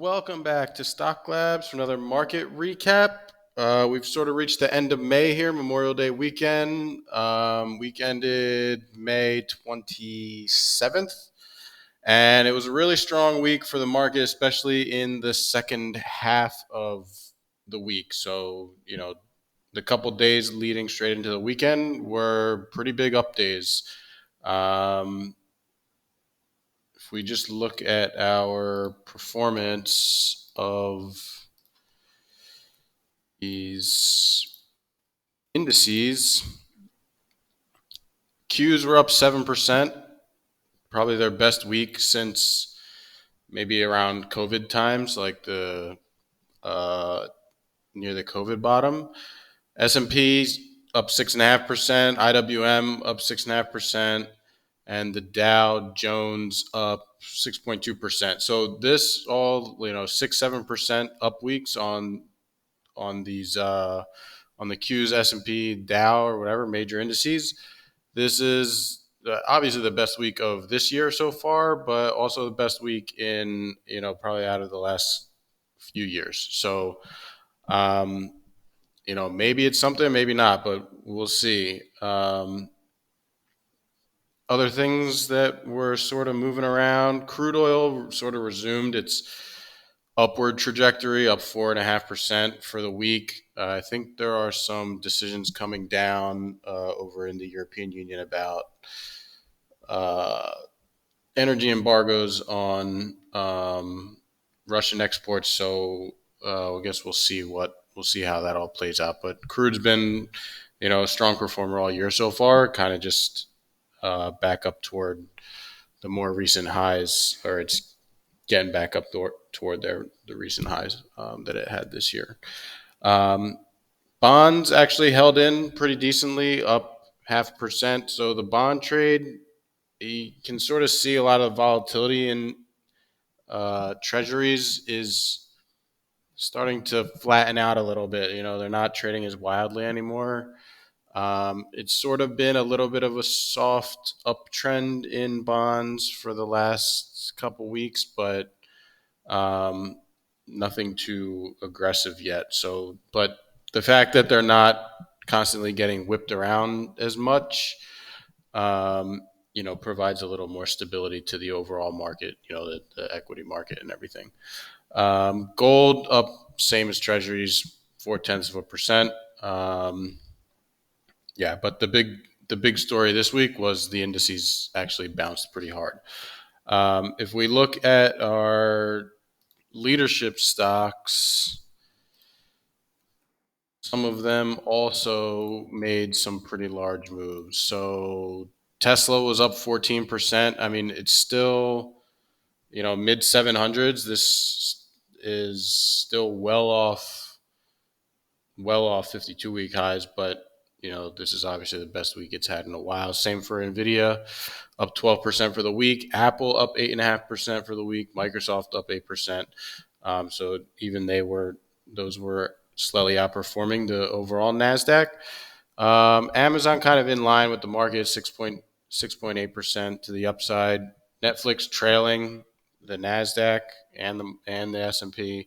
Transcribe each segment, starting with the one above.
Welcome back to Stocklabs for another market recap. We've sort of reached the end of May here, Memorial Day weekend. Week ended May 27th, and it was a really strong week for the market, especially in the second half of the week. So, the couple days leading straight into the weekend were pretty big up days. If we just look at our performance of these indices, Qs were up 7%, probably their best week since maybe around COVID times, like the near the COVID bottom. S&P up 6.5%, IWM up 6.5%, and the Dow Jones up 6.2%. So this all 6-7% up weeks on these on the Qs, S&P, Dow, or whatever major indices. This is obviously the best week of this year so far, but also the best week in probably out of the last few years. So maybe it's something, maybe not, but we'll see. Other things that were sort of moving around, crude oil sort of resumed its upward trajectory, up 4.5% for the week. I think there are some decisions coming down over in the European Union about energy embargoes on Russian exports. So I guess we'll see how that all plays out. But crude's been, a strong performer all year so far. Kind of just back up toward the more recent highs, or it's getting back up toward the recent highs that it had this year. Bonds actually held in pretty decently, up 0.5%. So the bond trade, you can sort of see a lot of volatility in treasuries is starting to flatten out a little bit. They're not trading as wildly anymore. It's sort of been a little bit of a soft uptrend in bonds for the last couple weeks, but nothing too aggressive yet. So, but the fact that they're not constantly getting whipped around as much, provides a little more stability to the overall market, the equity market and everything. Gold up, same as treasuries, 0.4%. Yeah, but the big story this week was the indices actually bounced pretty hard. If we look at our leadership stocks, some of them also made some pretty large moves. So Tesla was up 14%. I mean, it's still, mid 700s. This is still well off 52-week highs, but this is obviously the best week it's had in a while. Same for Nvidia, up 12% for the week. Apple up 8.5% for the week. Microsoft up 8%. So even those were slightly outperforming the overall NASDAQ. Amazon kind of in line with the market, 6.8% to the upside. Netflix trailing the NASDAQ and the S&P.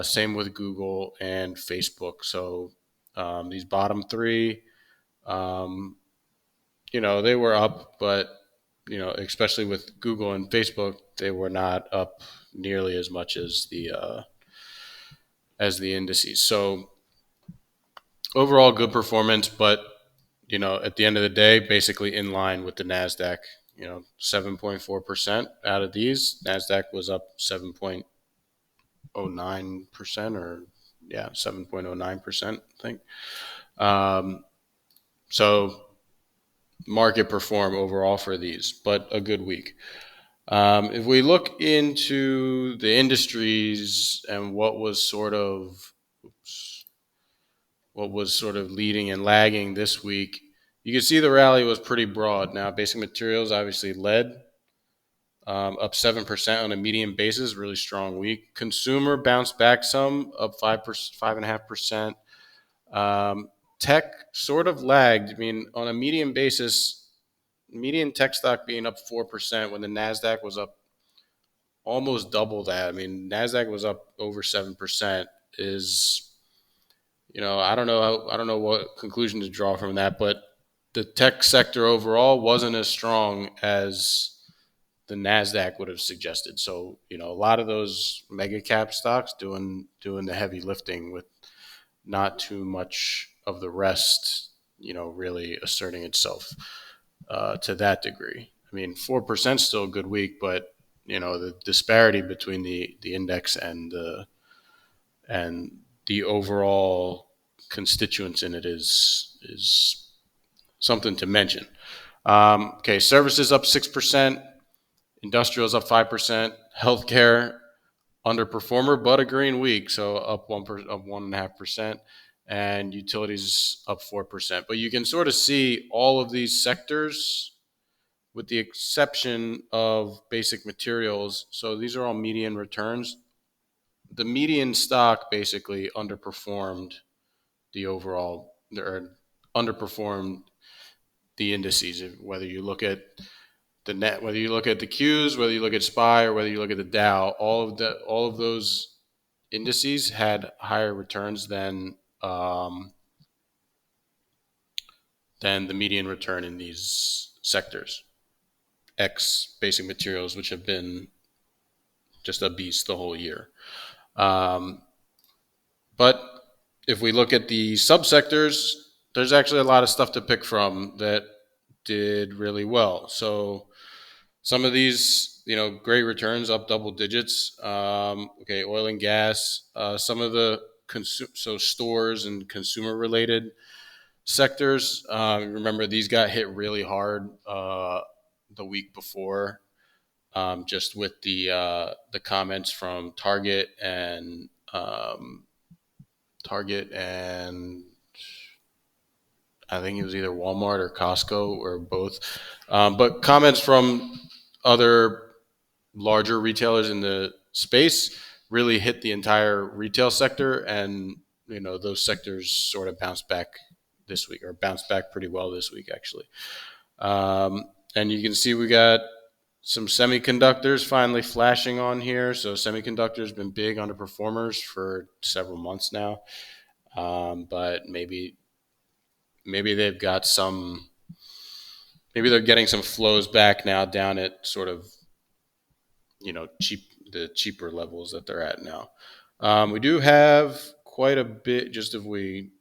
Same with Google and Facebook. So these bottom three, they were up, but especially with Google and Facebook, they were not up nearly as much as the indices. So overall, good performance, but at the end of the day, basically in line with the NASDAQ. 7.4% out of these. NASDAQ was up 7.09%, or 7.09%, I think. So market perform overall for these, but a good week. If we look into the industries and what was sort of leading and lagging this week, you can see the rally was pretty broad. Now, basic materials obviously led, up 7% on a median basis, really strong week. Consumer bounced back some, up 5.5%. Tech sort of lagged. I mean, on a median basis, median tech stock being up 4% when the NASDAQ was up almost double that. I mean, Nasdaq was up over 7%. Is I don't know what conclusion to draw from that, but the tech sector overall wasn't as strong as the Nasdaq would have suggested. So a lot of those mega cap stocks doing the heavy lifting with not too much of the rest, really asserting itself to that degree. I mean, 4% still a good week, but the disparity between the index and the overall constituents in it is something to mention. Okay, services up 6%, industrials up 5%, healthcare underperformer, but a green week, so up 1.5%, and utilities up 4%. But you can sort of see all of these sectors, with the exception of basic materials. So these are all median returns. The median stock basically underperformed the overall, or underperformed the indices. Whether you look at the net, whether you look at the Qs, whether you look at SPY, or whether you look at the Dow, all of those indices had higher returns than the median return in these sectors, X basic materials, which have been just a beast the whole year. But if we look at the subsectors, there's actually a lot of stuff to pick from that did really well. So some of these, great returns, up double digits. Okay, oil and gas. Some of the stores and consumer related sectors. Remember, these got hit really hard the week before, just with the comments from Target and I think it was either Walmart or Costco or both. But comments from other larger retailers in the space really hit the entire retail sector, and those sectors sort of bounced back this week, or bounced back pretty well this week actually. And you can see we got some semiconductors finally flashing on here. So semiconductors been big underperformers for several months now, but maybe they've got some. Maybe they're getting some flows back now down at sort of the cheaper levels that they're at now. We do have quite a bit, just if we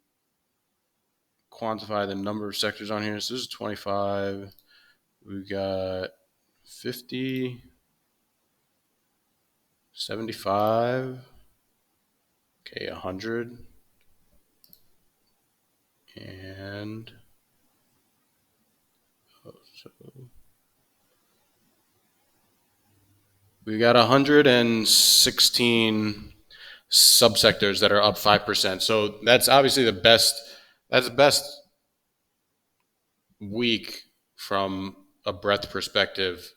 quantify the number of sectors on here. So this is 25. We've got 50, 75, okay, 100, and so we got 116 subsectors that are up 5%. So that's obviously the best. That's the best week from a breadth perspective.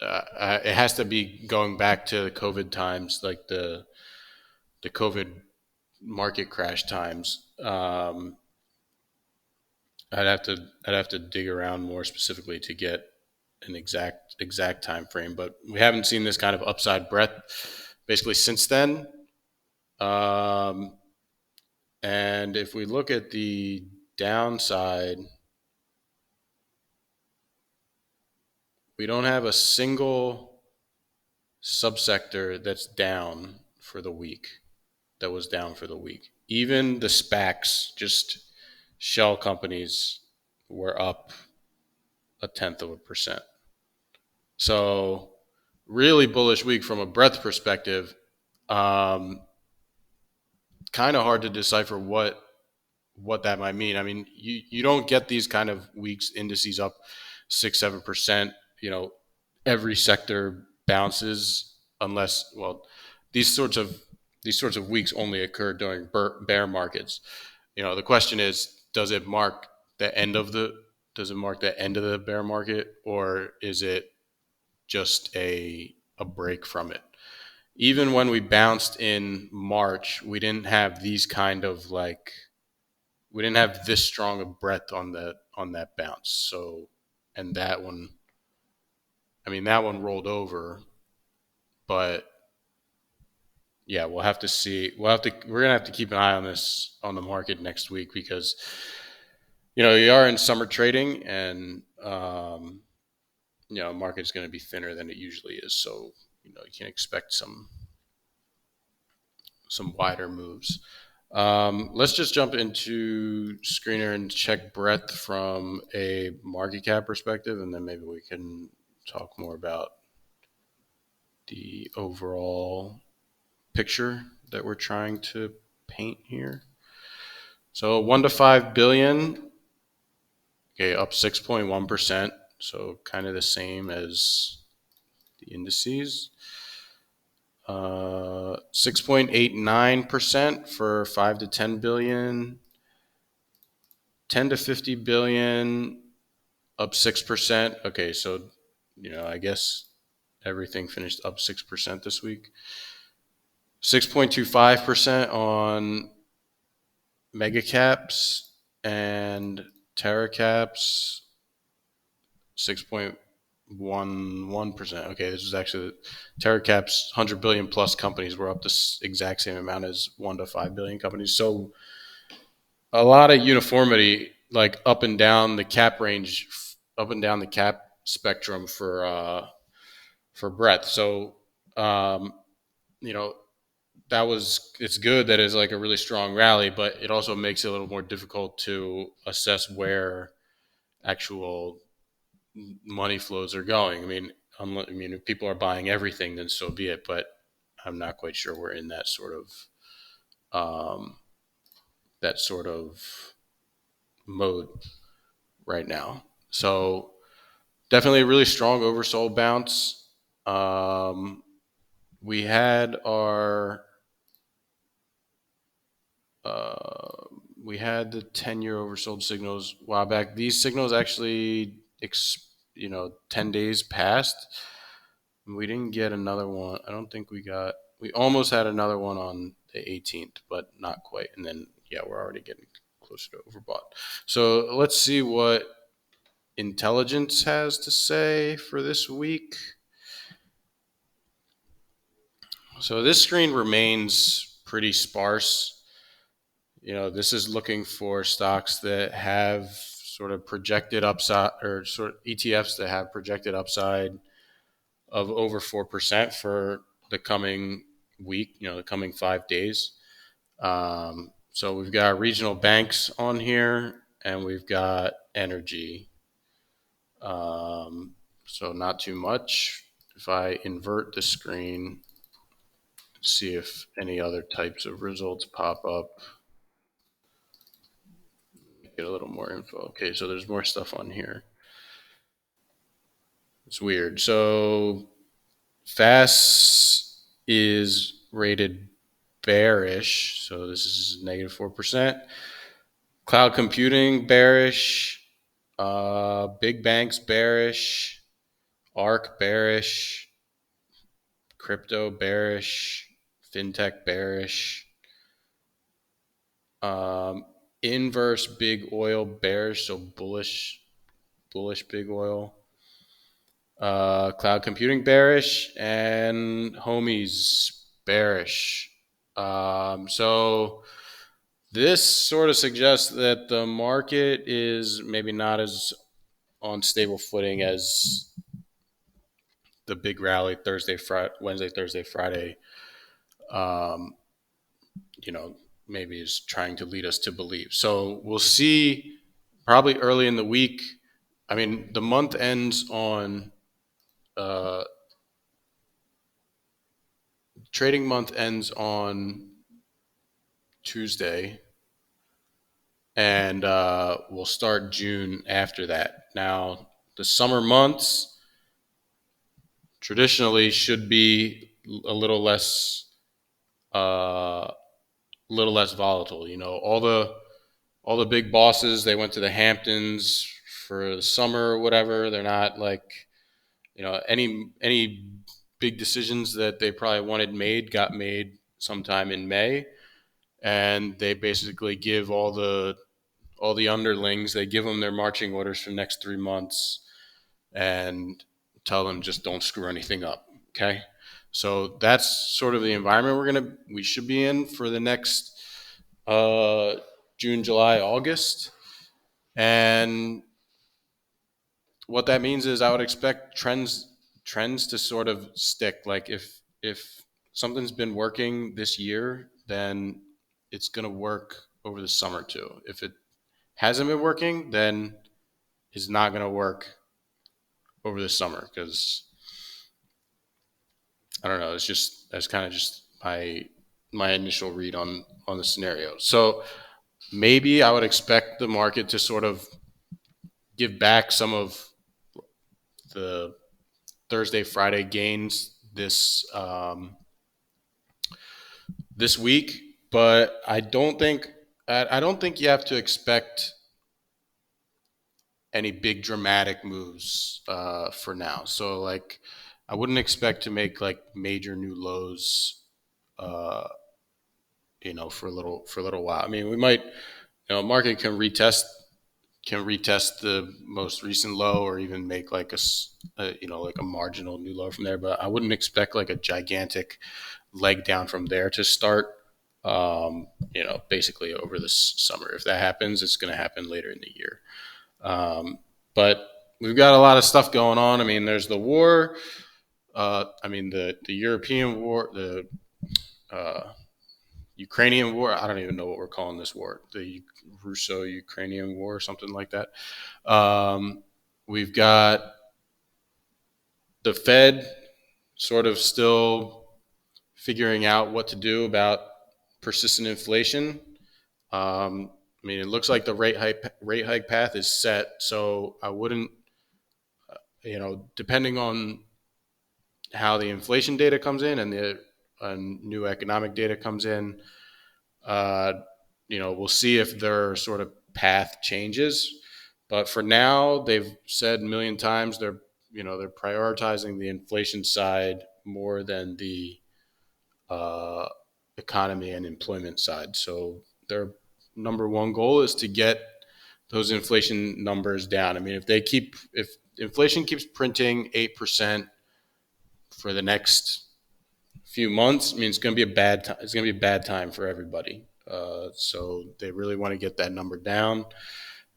It has to be going back to the COVID times, like the COVID market crash times. I'd have to dig around more specifically to get an exact time frame, but we haven't seen this kind of upside breadth basically since then. And if we look at the downside, we don't have a single subsector that's down for the week. That was down for the week. Even the SPACs, just shell companies, were up 0.1%. So really bullish week from a breadth perspective. Kind of hard to decipher what that might mean. I mean, you don't get these kind of weeks, indices up 6-7%. Every sector bounces unless, well, these sorts of weeks only occur during bear markets. The question is, does it mark the end of the bear market, or is it just a break from it? Even when we bounced in March, we didn't have these kind of we didn't have this strong a breadth on that bounce. So, and that one I mean, that one rolled over, but yeah, we'll have to see. We're gonna have to keep an eye on this on the market next week because you are in summer trading, and market's going to be thinner than it usually is. So you can expect some wider moves. Let's just jump into Screener and check breadth from a market cap perspective, and then maybe we can talk more about the overall picture that we're trying to paint here. So 1 to 5 billion, okay, up 6.1%. So kind of the same as the indices. 6.89% for 5 to 10 billion. 10 to 50 billion, up 6%. Okay, so I guess everything finished up 6% this week. 6.25% on mega caps, and terra caps 6.11%. Okay, this is actually terra caps. 100 billion plus companies were up the exact same amount as 1 to 5 billion companies. So a lot of uniformity, like up and down the cap range, up and down the cap spectrum for breadth. So it's good that it's like a really strong rally, but it also makes it a little more difficult to assess where actual money flows are going. I mean, if people are buying everything, then so be it. But I'm not quite sure we're in that sort of mode right now. So definitely a really strong oversold bounce. We had our we had the 10-year oversold signals a while back. These signals actually, 10 days passed. We didn't get another one. I don't think we almost had another one on the 18th, but not quite. And then, we're already getting closer to overbought. So let's see what intelligence has to say for this week. So this screen remains pretty sparse. This is looking for stocks that have sort of projected upside, or sort of ETFs that have projected upside of over 4% for the coming week, the coming 5 days. So we've got regional banks on here, and we've got energy. So not too much. If I invert the screen, see if any other types of results pop up. Get a little more info. Okay, so there's more stuff on here. It's weird. So FAS is rated bearish. So this is negative 4%. Cloud computing bearish. Big banks bearish. ARK bearish. Crypto bearish. Fintech bearish. Inverse big oil bearish. So bullish big oil. Cloud computing bearish, and homies bearish. So this sort of suggests that the market is maybe not as on stable footing as the big rally Wednesday, Thursday, Friday. Maybe is trying to lead us to believe. So we'll see probably early in the week. I mean, the month ends on trading month ends on Tuesday, and we'll start June after that. Now, the summer months traditionally should be a little less volatile. All the big bosses, they went to the Hamptons for the summer or whatever. They're not like, any big decisions that they probably wanted made got made sometime in May, and they basically give all the underlings, they give them their marching orders for the next 3 months, and tell them just don't screw anything up. Okay. So that's sort of the environment we should be in for the next June, July, August. And what that means is I would expect trends to sort of stick. Like if something's been working this year, then it's going to work over the summer too. If it hasn't been working, then it's not going to work over the summer, because I don't know. That's kind of just my initial read on the scenario. So maybe I would expect the market to sort of give back some of the Thursday, Friday gains this week, but I don't think you have to expect any big dramatic moves for now. So like, I wouldn't expect to make like major new lows, uh, for a little while. I mean, we might, market can retest the most recent low, or even make like like a marginal new low from there. But I wouldn't expect like a gigantic leg down from there to start. Basically over this summer. If that happens, it's going to happen later in the year. But we've got a lot of stuff going on. I mean, there's the war. The European war, the Ukrainian war. I don't even know what we're calling this war. The Russo-Ukrainian war, or something like that. We've got the Fed sort of still figuring out what to do about persistent inflation. It looks like the rate hike path is set. So I wouldn't, depending on how the inflation data comes in and the new economic data comes in, we'll see if their sort of path changes. But for now, they've said a million times they're prioritizing the inflation side more than the economy and employment side. So their number one goal is to get those inflation numbers down. I mean, if inflation keeps printing 8% for the next few months, I mean, it's going to be a bad time for everybody. So they really want to get that number down,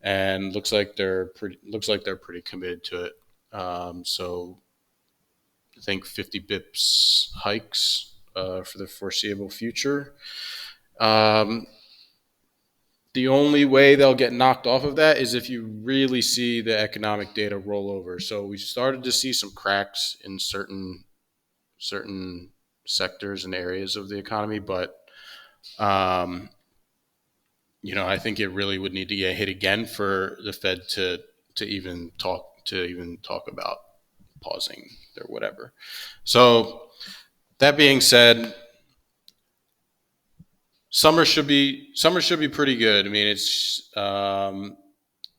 and looks like they're pretty committed to it. So I think 50 bips hikes for the foreseeable future. The only way they'll get knocked off of that is if you really see the economic data roll over. So we started to see some cracks in certain sectors and areas of the economy, but I think it really would need to get hit again for the Fed to even talk about pausing or whatever. So that being said, summer should be pretty good. I mean, it's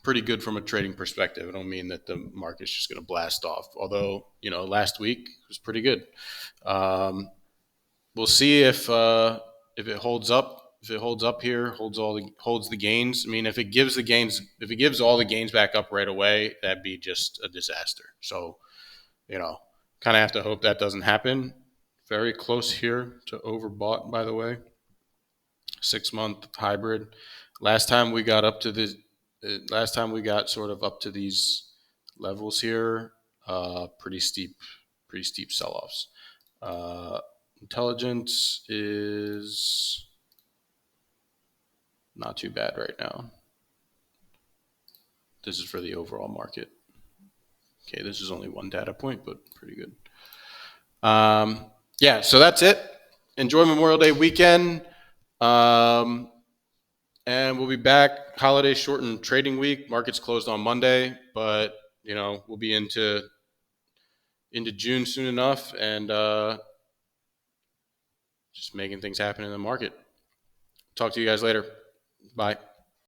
pretty good from a trading perspective. I don't mean that the market's just going to blast off. Although last week was pretty good. We'll see if it holds up. If it holds up here, holds the gains. I mean, if it gives all the gains back up right away, that'd be just a disaster. So, kind of have to hope that doesn't happen. Very close here to overbought, by the way. 6-month hybrid. Last time we got sort of up to these levels here, pretty steep sell-offs. Intelligence is not too bad right now. This is for the overall market. Okay, this is only one data point, but pretty good. So that's it. Enjoy Memorial Day weekend. And we'll be back. Holiday shortened trading week. Markets closed on Monday, but we'll be into June soon enough, and just making things happen in the market. Talk to you guys later. Bye.